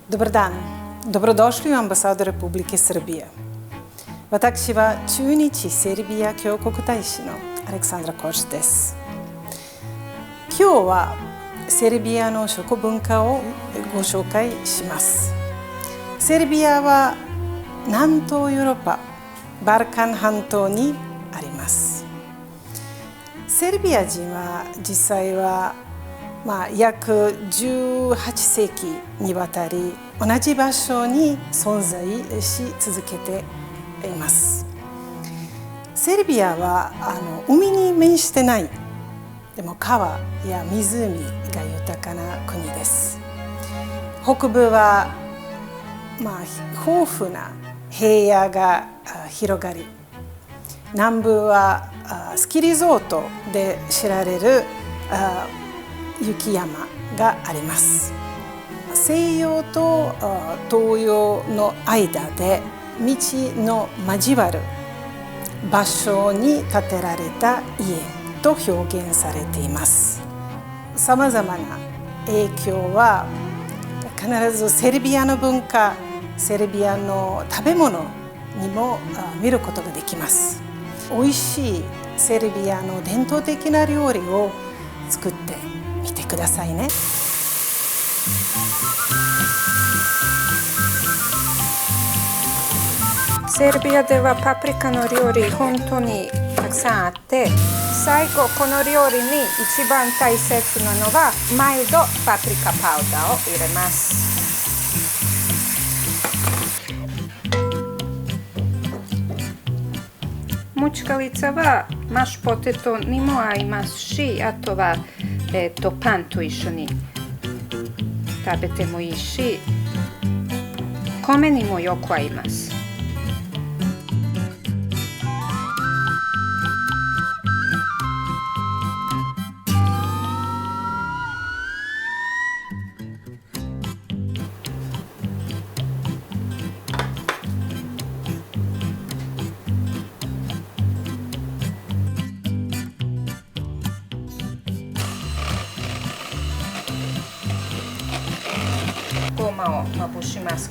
Dobar dan, dobrodošli u ambasadu Republike Srbije. 私は駐日セルビア教国大使のアレクサンドラ・コーチです。今日はセルビアの食文化をご紹介します。セルビアは南東ヨーロッパ、バルカン半島にあります。セルビア人は実際は約18世紀にわたり同じ場所に存在し続けています。セルビアは海に面してない、でも川や湖が豊かな国です。北部は豊富な平野が広がり、南部はスキーリゾートで知られる雪山があります。西洋と東洋の間で道の交わる場所に建てられた家と表現されています。さまざまな影響は必ずセルビアの文化、セルビアの食べ物にも見ることができます。おいしいセルビアの伝統的な料理を作ってみてくださいね。セルビアではパプリカの料理本当にたくさんあって、最後この料理に一番大切なのはマイルドパプリカパウダーを入れます。ムチカリツァはマッシュポテトにも合いますし、あとは、パンと一緒に食べてもいいし、米にもよく合います。ごまをまぶします。